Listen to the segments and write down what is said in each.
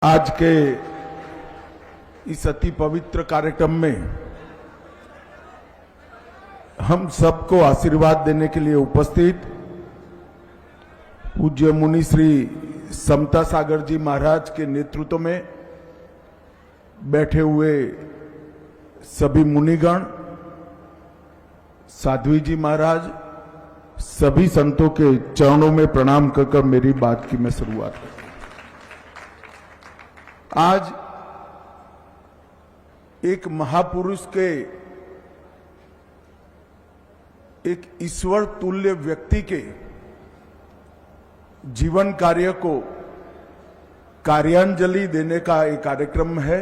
आज के इस अति पवित्र कार्यक्रम में हम सबको आशीर्वाद देने के लिए उपस्थित पूज्य मुनि श्री समता सागर जी महाराज के नेतृत्व में बैठे हुए सभी मुनिगण, साध्वी जी महाराज, सभी संतों के चरणों में प्रणाम कर मेरी बात की मैं शुरुआत करता हूं। आज एक महापुरुष के, एक ईश्वर तुल्य व्यक्ति के जीवन कार्य को कार्यांजलि देने का एक कार्यक्रम है।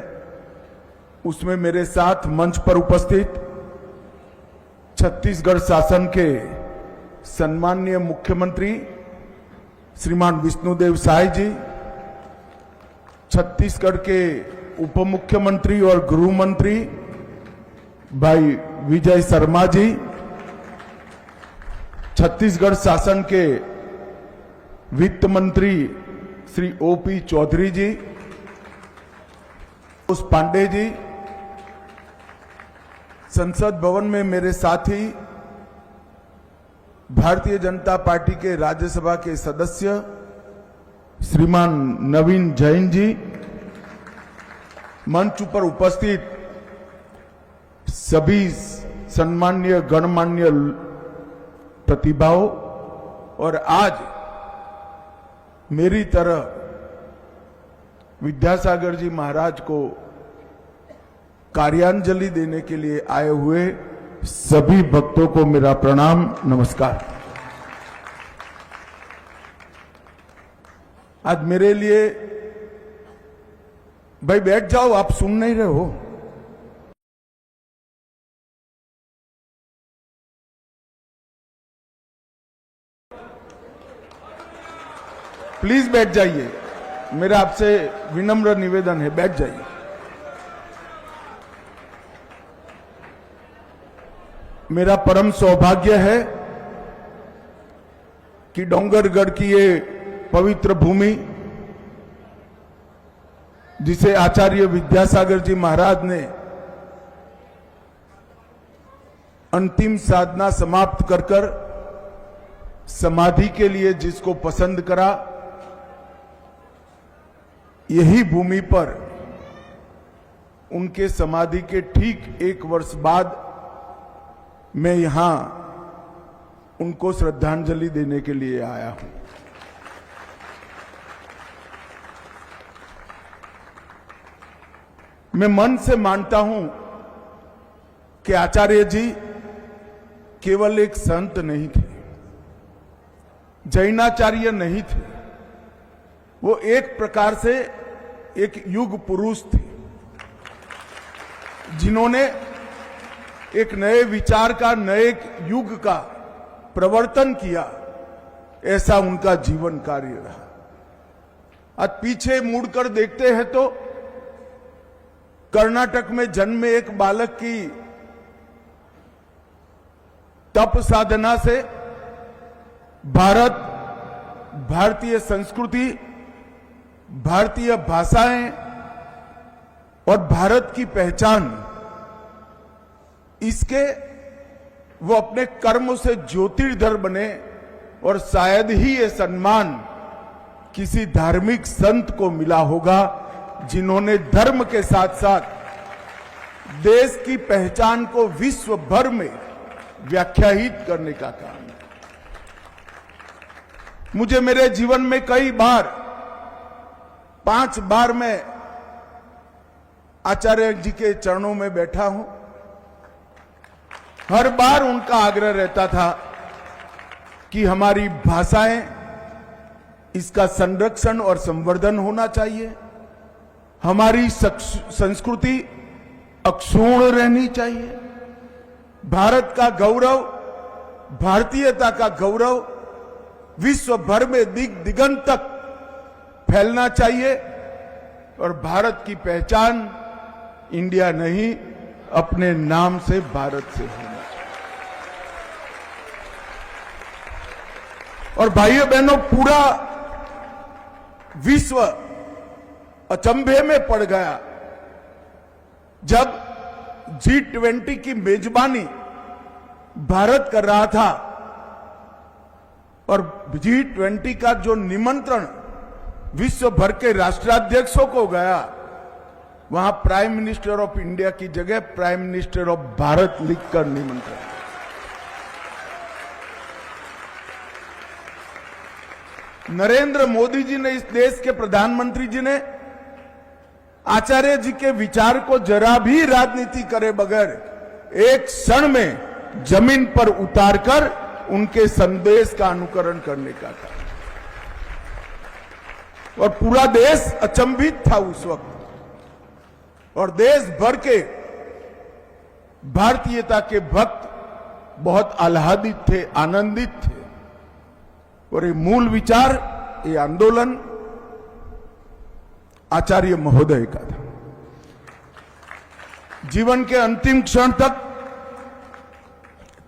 उसमें मेरे साथ मंच पर उपस्थित छत्तीसगढ़ शासन के सम्माननीय मुख्यमंत्री श्रीमान विष्णुदेव साय जी, छत्तीसगढ़ के उप मुख्यमंत्री और गृह मंत्री भाई विजय शर्मा जी, छत्तीसगढ़ शासन के वित्त मंत्री श्री ओपी चौधरी जी, उस पांडे जी, संसद भवन में मेरे साथी भारतीय जनता पार्टी के राज्यसभा के सदस्य श्रीमान नवीन जैन जी, मंच पर उपस्थित सभी सम्माननीय गणमान्य प्रतिभाओं, और आज मेरी तरह विद्यासागर जी महाराज को कार्यांजलि देने के लिए आए हुए सभी भक्तों को मेरा प्रणाम, नमस्कार। आज मेरे लिए, भाई बैठ जाओ, आप सुन नहीं रहे हो। प्लीज बैठ जाइए, मेरा आपसे विनम्र निवेदन है, बैठ जाइए। मेरा परम सौभाग्य है कि डोंगरगढ़ की ये पवित्र भूमि, जिसे आचार्य विद्यासागर जी महाराज ने अंतिम साधना समाप्त कर समाधि के लिए जिसको पसंद करा, यही भूमि पर उनके समाधि के ठीक 1 वर्ष बाद मैं यहां उनको श्रद्धांजलि देने के लिए आया हूं। मैं मन से मानता हूं कि आचार्य जी केवल एक संत नहीं थे, जैनाचार्य नहीं थे, वो एक प्रकार से एक युग पुरुष थे, जिन्होंने एक नए विचार का, नए युग का प्रवर्तन किया। ऐसा उनका जीवन कार्य रहा। आज पीछे मुड़कर देखते हैं तो कर्नाटक में जन्मे एक बालक की तप साधना से भारत, भारतीय संस्कृति, भारतीय भाषाएं और भारत की पहचान, इसके वो अपने कर्म से ज्योतिर्धर बने। और शायद ही ये सम्मान किसी धार्मिक संत को मिला होगा जिन्होंने धर्म के साथ साथ देश की पहचान को विश्व भर में व्याख्यायित करने का काम। मुझे मेरे जीवन में कई बार, 5 बार मैं आचार्य जी के चरणों में बैठा हूं। हर बार उनका आग्रह रहता था कि हमारी भाषाएं, इसका संरक्षण और संवर्धन होना चाहिए, हमारी संस्कृति अक्षुण्ण रहनी चाहिए, भारत का गौरव, भारतीयता का गौरव विश्व भर में दिगंत तक फैलना चाहिए, और भारत की पहचान इंडिया नहीं, अपने नाम से भारत से होना चाहिए। और भाइयों बहनों, पूरा विश्व अचंभे में पड़ गया जब G20 की मेजबानी भारत कर रहा था और G20 का जो निमंत्रण विश्व भर के राष्ट्राध्यक्षों को गया, वहां प्राइम मिनिस्टर ऑफ इंडिया की जगह प्राइम मिनिस्टर ऑफ भारत लिखकर निमंत्रण। नरेंद्र मोदी जी ने, इस देश के प्रधानमंत्री जी ने आचार्य जी के विचार को जरा भी राजनीति करे बगैर एक क्षण में जमीन पर उतारकर उनके संदेश का अनुकरण करने का था और पूरा देश अचंभित था उस वक्त और देश भर के भारतीयता के भक्त बहुत आह्लादित थे, आनंदित थे और ये मूल विचार, ये आंदोलन आचार्य महोदय का था। जीवन के अंतिम क्षण तक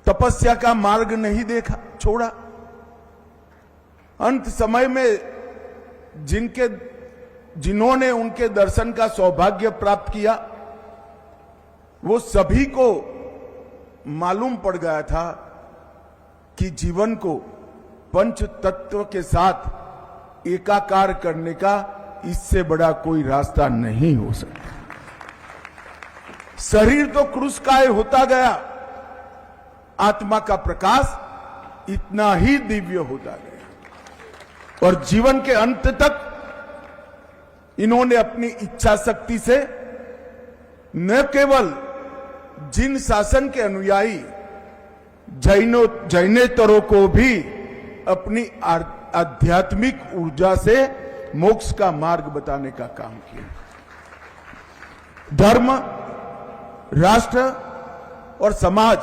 तपस्या का मार्ग नहीं देखा, छोड़ा। अंत समय में जिन्होंने उनके दर्शन का सौभाग्य प्राप्त किया, वो सभी को मालूम पड़ गया था कि जीवन को पंच तत्व के साथ एकाकार करने का इससे बड़ा कोई रास्ता नहीं हो सकता। शरीर तो क्रूसकाय होता गया, आत्मा का प्रकाश इतना ही दिव्य होता गया और जीवन के अंत तक इन्होंने अपनी इच्छा शक्ति से न केवल जिन शासन के अनुयायी जैनेतरों को भी अपनी आध्यात्मिक ऊर्जा से मोक्ष का मार्ग बताने का काम किया। धर्म, राष्ट्र और समाज,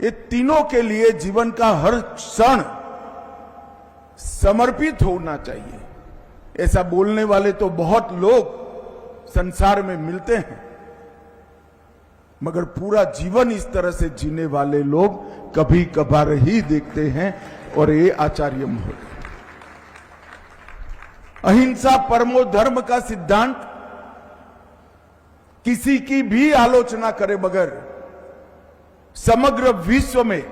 ये तीनों के लिए जीवन का हर क्षण समर्पित होना चाहिए। ऐसा बोलने वाले तो बहुत लोग संसार में मिलते हैं, मगर पूरा जीवन इस तरह से जीने वाले लोग कभी कभार ही देखते हैं और ये आचार्य महोदय। अहिंसा परमो धर्म का सिद्धांत किसी की भी आलोचना करे बगैर समग्र विश्व में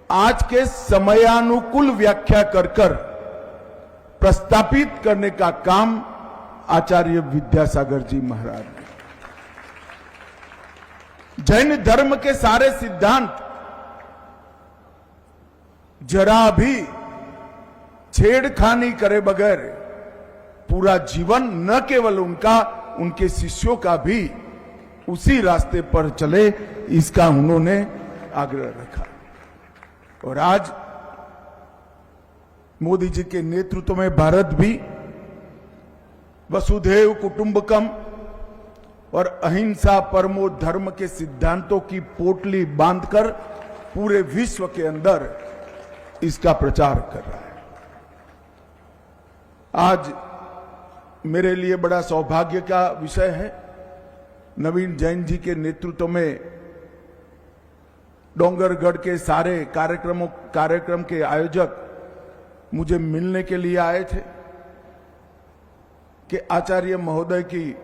आज के समयानुकूल व्याख्या कर प्रस्तापित करने का काम आचार्य विद्यासागर जी महाराज ने। जैन धर्म के सारे सिद्धांत जरा भी छेड़खानी करे बगैर पूरा जीवन न केवल उनका, उनके शिष्यों का भी उसी रास्ते पर चले, इसका उन्होंने आग्रह रखा। और आज मोदी जी के नेतृत्व में भारत भी वसुधैव कुटुंबकम और अहिंसा परमो धर्म के सिद्धांतों की पोटली बांधकर पूरे विश्व के अंदर इसका प्रचार कर रहा है। आज मेरे लिए बड़ा सौभाग्य का विषय है, नवीन जैन जी के नेतृत्व में डोंगरगढ़ के सारे कार्यक्रम के आयोजक मुझे मिलने के लिए आए थे कि आचार्य महोदय की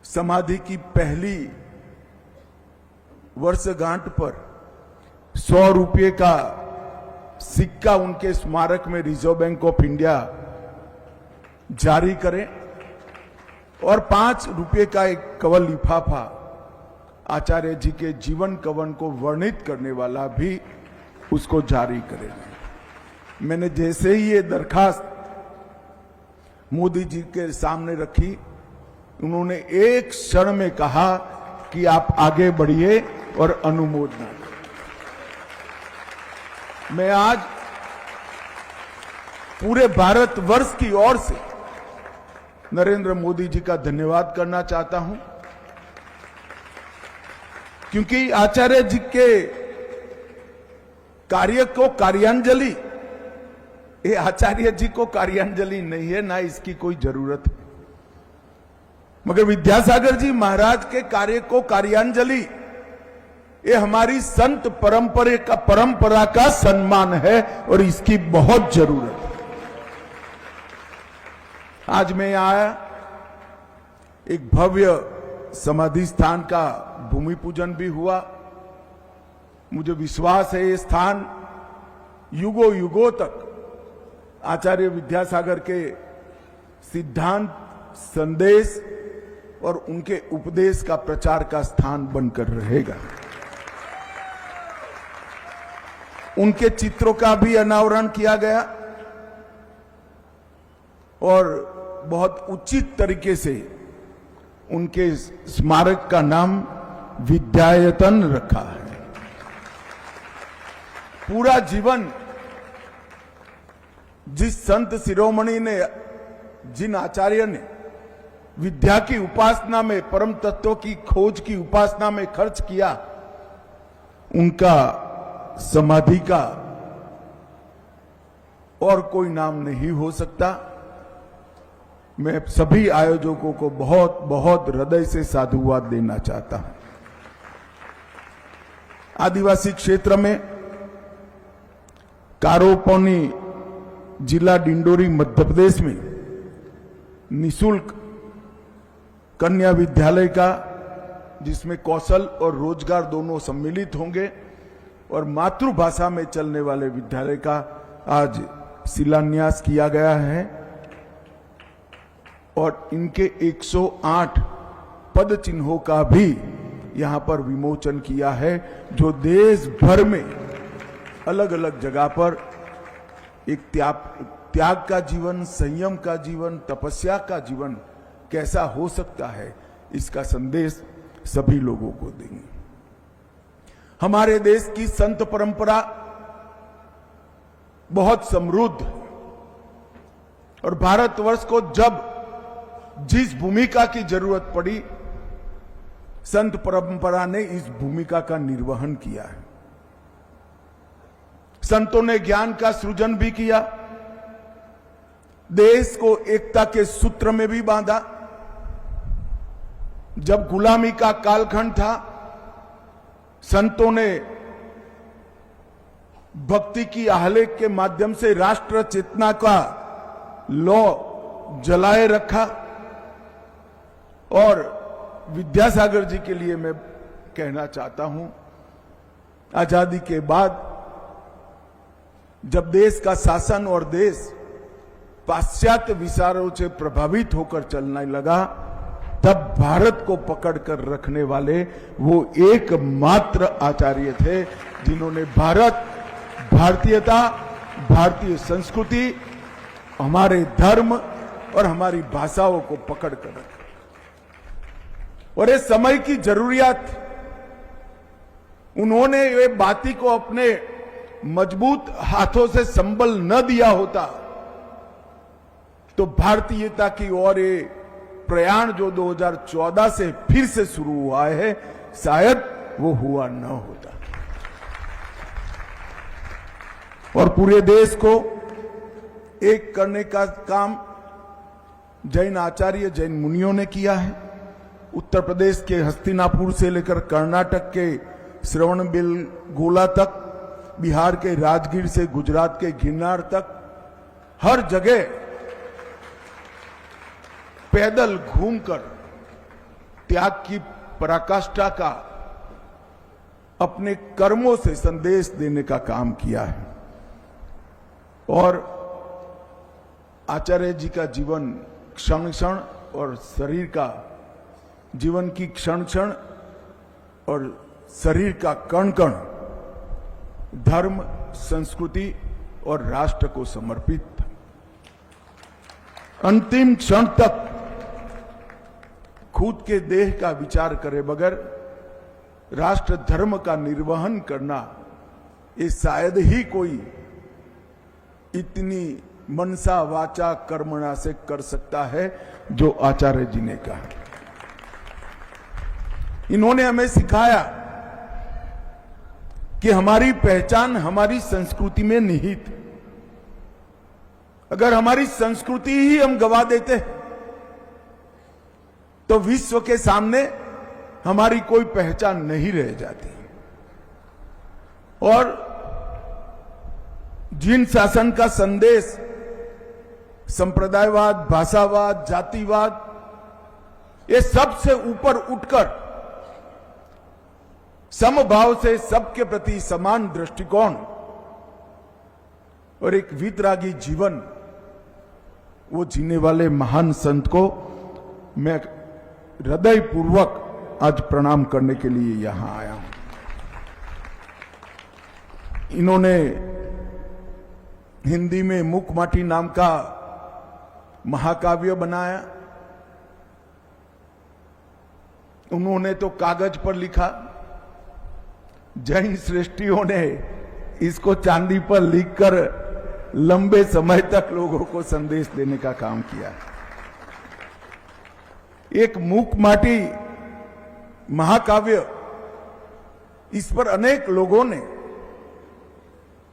समाधि की पहली वर्षगांठ पर 100 रुपये का सिक्का उनके स्मारक में रिजर्व बैंक ऑफ इंडिया जारी करें और 5 रुपये का एक कवल लिफाफा आचार्य जी के जीवन कवन को वर्णित करने वाला भी उसको जारी करें। मैंने जैसे ही ये दरखास्त मोदी जी के सामने रखी, उन्होंने एक क्षण में कहा कि आप आगे बढ़िए और अनुमोदन करें। मैं आज पूरे भारतवर्ष की ओर से नरेंद्र मोदी जी का धन्यवाद करना चाहता हूं, क्योंकि आचार्य जी के कार्य को कार्यांजलि, ये आचार्य जी को कार्यांजलि नहीं है, ना इसकी कोई जरूरत है, मगर विद्यासागर जी महाराज के कार्य को कार्यांजलि, ये हमारी संत परंपरा का सम्मान है और इसकी बहुत जरूरत है। आज मैं यहां आया, एक भव्य समाधि स्थान का भूमि पूजन भी हुआ। मुझे विश्वास है ये स्थान युगों युगों तक आचार्य विद्यासागर के सिद्धांत, संदेश और उनके उपदेश का प्रचार का स्थान बनकर रहेगा। उनके चित्रों का भी अनावरण किया गया और बहुत उचित तरीके से उनके स्मारक का नाम विद्यायतन रखा है। पूरा जीवन जिस संत शिरोमणि ने, जिन आचार्य ने विद्या की उपासना में, परम तत्व की खोज की उपासना में खर्च किया, उनका समाधि का और कोई नाम नहीं हो सकता। मैं सभी आयोजकों को बहुत बहुत हृदय से साधुवाद देना चाहता हूं। आदिवासी क्षेत्र में कारोपनी जिला डिंडोरी मध्य प्रदेश में निशुल्क कन्या विद्यालय का, जिसमें कौशल और रोजगार दोनों सम्मिलित होंगे, और मातृभाषा में चलने वाले विद्यालय का आज शिलान्यास किया गया है और इनके 108 पद चिन्हों का भी यहां पर विमोचन किया है, जो देश भर में अलग अलग जगह पर एक त्याग का जीवन, संयम का जीवन, तपस्या का जीवन कैसा हो सकता है, इसका संदेश सभी लोगों को देंगे। हमारे देश की संत परंपरा बहुत समृद्ध है और भारतवर्ष को जब जिस भूमिका की जरूरत पड़ी, संत परंपरा ने इस भूमिका का निर्वहन किया है। संतों ने ज्ञान का सृजन भी किया, देश को एकता के सूत्र में भी बांधा। जब गुलामी का कालखंड था, संतों ने भक्ति की आहलेख के माध्यम से राष्ट्र चेतना का लौ जलाए रखा। और विद्यासागर जी के लिए मैं कहना चाहता हूं, आजादी के बाद जब देश का शासन और देश पाश्चात्य विचारों से प्रभावित होकर चलने लगा, तब भारत को पकड़कर रखने वाले वो एकमात्र आचार्य थे जिन्होंने भारत, भारतीयता, भारतीय संस्कृति, हमारे धर्म और हमारी भाषाओं को पकड़कर रखा। और ये समय की जरूरियत, उन्होंने ये बाती को अपने मजबूत हाथों से संबल न दिया होता तो भारतीयता की ओर ये प्रयाण जो 2014 से फिर से शुरू हुआ है, शायद वो हुआ न होता। और पूरे देश को एक करने का काम जैन आचार्य, जैन मुनियों ने किया है। उत्तर प्रदेश के हस्तिनापुर से लेकर कर्नाटक के श्रवणबेलगोला तक, बिहार के राजगीर से गुजरात के गिरनार तक, हर जगह पैदल घूमकर त्याग की पराकाष्ठा का अपने कर्मों से संदेश देने का काम किया है। और आचार्य जी का जीवन क्षण क्षण और शरीर का जीवन की क्षण क्षण और शरीर का कण कण धर्म, संस्कृति और राष्ट्र को समर्पित था। अंतिम क्षण तक खुद के देह का विचार करे बगैर राष्ट्र धर्म का निर्वहन करना, ये शायद ही कोई इतनी मनसा वाचा कर्मणा से कर सकता है जो आचार्य जी ने कहा। इन्होंने हमें सिखाया कि हमारी पहचान हमारी संस्कृति में निहित है। अगर हमारी संस्कृति ही हम गवा देते तो विश्व के सामने हमारी कोई पहचान नहीं रह जाती। और जिन शासन का संदेश संप्रदायवाद, भाषावाद, जातिवाद, ये सबसे ऊपर उठकर समभाव से सबके प्रति समान दृष्टिकोण और एक वीतरागी जीवन वो जीने वाले महान संत को मैं हृदयपूर्वक आज प्रणाम करने के लिए यहां आया हूं। इन्होंने हिंदी में मुकमाटी नाम का महाकाव्य बनाया। उन्होंने तो कागज पर लिखा, जैन श्रेष्ठियों ने इसको चांदी पर लिखकर लंबे समय तक लोगों को संदेश देने का काम किया। एक मुकमाटी महाकाव्य, इस पर अनेक लोगों ने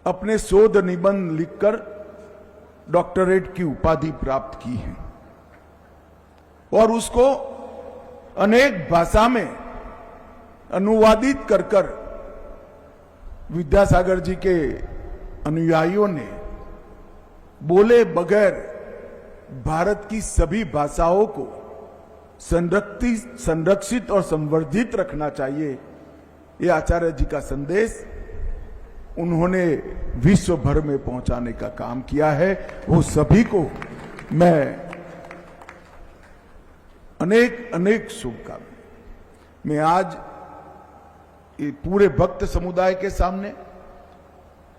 अपने शोध निबंध लिखकर डॉक्टरेट की उपाधि प्राप्त की है और उसको अनेक भाषा में अनुवादित कर विद्यासागर जी के अनुयायियों ने बोले बगैर भारत की सभी भाषाओं को संरक्षित और संवर्धित रखना चाहिए, ये आचार्य जी का संदेश उन्होंने विश्व भर में पहुंचाने का काम किया है। वो सभी को मैं अनेक अनेक शुभकामनाएं। मैं आज पूरे भक्त समुदाय के सामने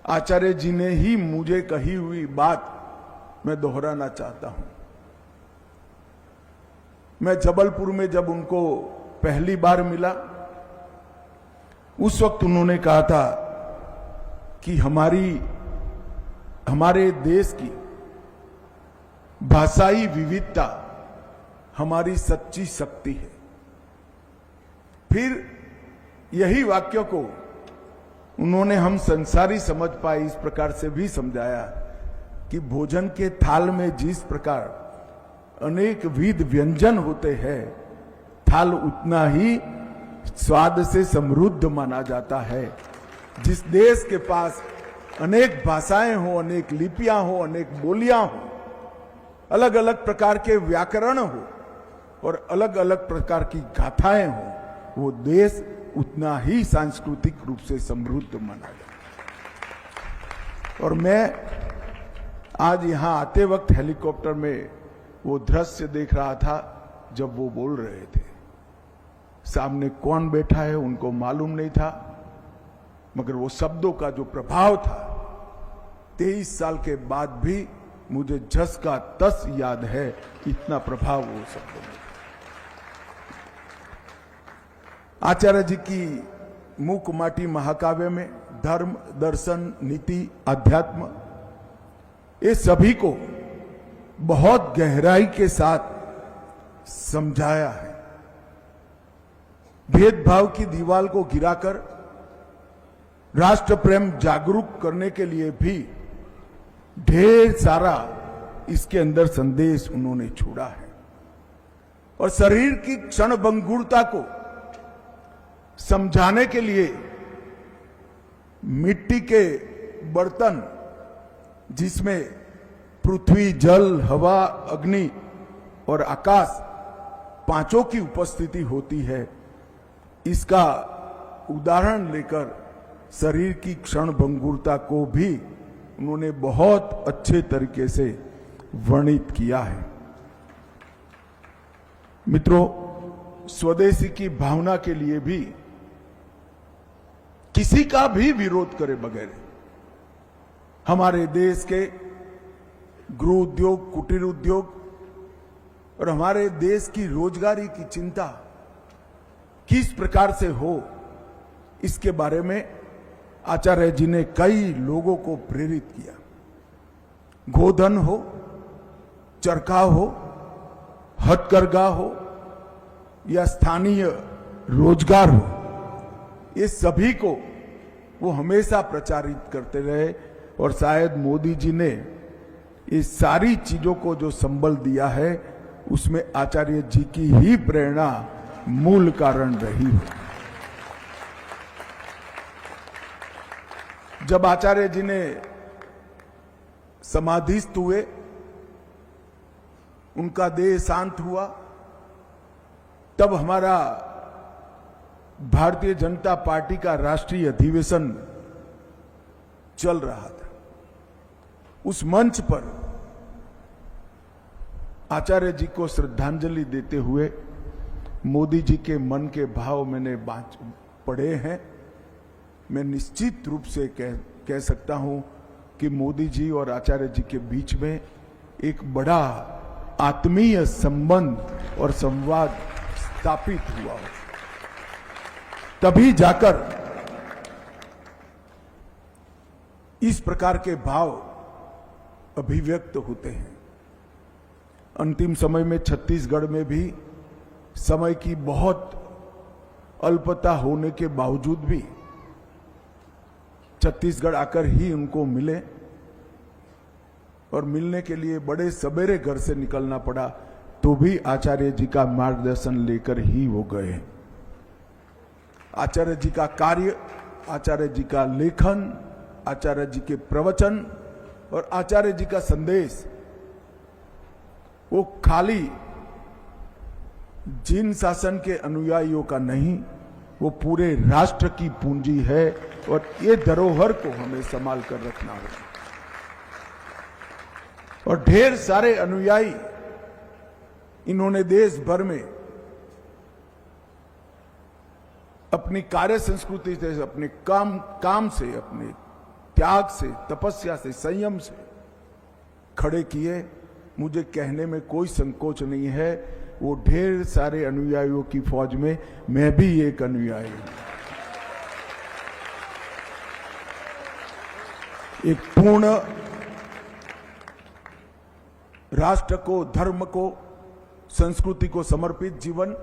आचार्य जी ने ही मुझे कही हुई बात मैं दोहराना चाहता हूं। मैं जबलपुर में जब उनको पहली बार मिला, उस वक्त उन्होंने कहा था कि हमारे देश की भाषाई विविधता हमारी सच्ची शक्ति है। फिर यही वाक्य को उन्होंने हम संसारी समझ पाए इस प्रकार से भी समझाया कि भोजन के थाल में जिस प्रकार अनेक विध व्यंजन होते हैं, थाल उतना ही स्वाद से समृद्ध माना जाता है। जिस देश के पास अनेक भाषाएं हो, अनेक लिपियां हो, अनेक बोलियां हो, अलग अलग प्रकार के व्याकरण हो और अलग अलग प्रकार की गाथाएं हो, वो देश उतना ही सांस्कृतिक रूप से समृद्ध माना जाता। और मैं आज यहां आते वक्त हेलीकॉप्टर में वो दृश्य देख रहा था जब वो बोल रहे थे। सामने कौन बैठा है उनको मालूम नहीं था, मगर वो शब्दों का जो प्रभाव था 23 साल के बाद भी मुझे जस का तस याद है, इतना प्रभाव वो शब्दों में। आचार्य जी की मुकमाटी महाकाव्य में धर्म, दर्शन, नीति, अध्यात्म, ये सभी को बहुत गहराई के साथ समझाया है। भेदभाव की दीवार को गिराकर राष्ट्र प्रेम जागरूक करने के लिए भी ढेर सारा इसके अंदर संदेश उन्होंने छोड़ा है। और शरीर की क्षणभंगुरता को समझाने के लिए मिट्टी के बर्तन, जिसमें पृथ्वी, जल, हवा, अग्नि और आकाश पांचों की उपस्थिति होती है, इसका उदाहरण लेकर शरीर की क्षणभंगुरता को भी उन्होंने बहुत अच्छे तरीके से वर्णित किया है। मित्रों, स्वदेशी की भावना के लिए भी किसी का भी विरोध करे बगैर हमारे देश के गृह उद्योग, कुटीर उद्योग और हमारे देश की रोजगारी की चिंता किस प्रकार से हो, इसके बारे में आचार्य जी ने कई लोगों को प्रेरित किया। गोधन हो, चरखा हो, हथकरघा हो या स्थानीय रोजगार हो, ये सभी को वो हमेशा प्रचारित करते रहे। और शायद मोदी जी ने ये सारी चीजों को जो संबल दिया है, उसमें आचार्य जी की ही प्रेरणा मूल कारण रही हो। जब आचार्य जी ने समाधिस्थ हुए उनका देह शांत हुआ, तब हमारा भारतीय जनता पार्टी का राष्ट्रीय अधिवेशन चल रहा था। उस मंच पर आचार्य जी को श्रद्धांजलि देते हुए मोदी जी के मन के भाव मैंने पढ़े हैं। मैं निश्चित रूप से कह सकता हूं कि मोदी जी और आचार्य जी के बीच में एक बड़ा आत्मीय संबंध और संवाद स्थापित हुआ हो, तभी जाकर इस प्रकार के भाव अभिव्यक्त होते हैं। अंतिम समय में छत्तीसगढ़ में भी समय की बहुत अल्पता होने के बावजूद भी छत्तीसगढ़ आकर ही उनको मिले, और मिलने के लिए बड़े सवेरे घर से निकलना पड़ा, तो भी आचार्य जी का मार्गदर्शन लेकर ही वो गए। आचार्य जी का कार्य, आचार्य जी का लेखन, आचार्य जी के प्रवचन और आचार्य जी का संदेश वो खाली जिन शासन के अनुयायियों का नहीं, वो पूरे राष्ट्र की पूंजी है, और ये धरोहर को हमें संभाल कर रखना होगा। और ढेर सारे अनुयायी इन्होंने देश भर में अपनी कार्य संस्कृति से, अपने काम से, अपने त्याग से, तपस्या से, संयम से खड़े किए। मुझे कहने में कोई संकोच नहीं है, वो ढेर सारे अनुयायियों की फौज में मैं भी एक अनुयायी हूं। एक पूर्ण राष्ट्र को, धर्म को, संस्कृति को समर्पित जीवन,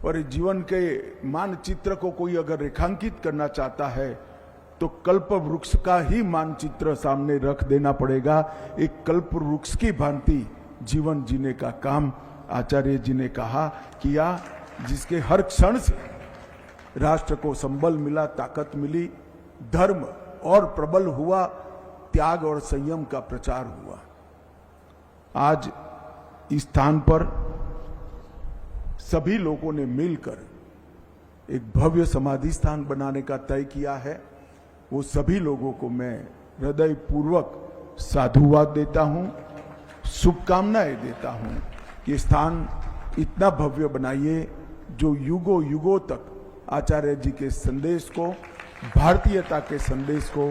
और इस जीवन के मानचित्र को कोई अगर रेखांकित करना चाहता है तो कल्प वृक्ष का ही मानचित्र सामने रख देना पड़ेगा। एक कल्प वृक्ष की भांति जीवन जीने का काम आचार्य जी ने कहा किया, जिसके हर क्षण से राष्ट्र को संबल मिला, ताकत मिली, धर्म और प्रबल हुआ, त्याग और संयम का प्रचार हुआ। आज इस स्थान पर सभी लोगों ने मिलकर एक भव्य समाधि स्थान बनाने का तय किया है। वो सभी लोगों को मैं हृदय पूर्वक साधुवाद देता हूं, शुभकामनाएं देता हूं कि स्थान इतना भव्य बनाइए जो युगों युगों तक आचार्य जी के संदेश को, भारतीयता के संदेश को,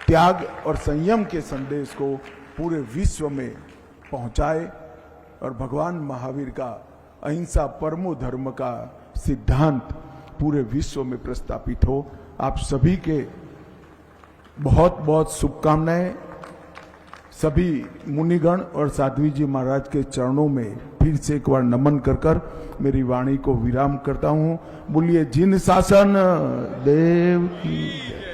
त्याग और संयम के संदेश को पूरे विश्व में पहुंचाए, और भगवान महावीर का अहिंसा परमो धर्म का सिद्धांत पूरे विश्व में प्रस्थापित हो। आप सभी के बहुत बहुत शुभकामनाएं। सभी मुनिगण और साध्वी जी महाराज के चरणों में फिर से एक बार नमन कर मेरी वाणी को विराम करता हूं। बोलिए जिन शासन देव की जय।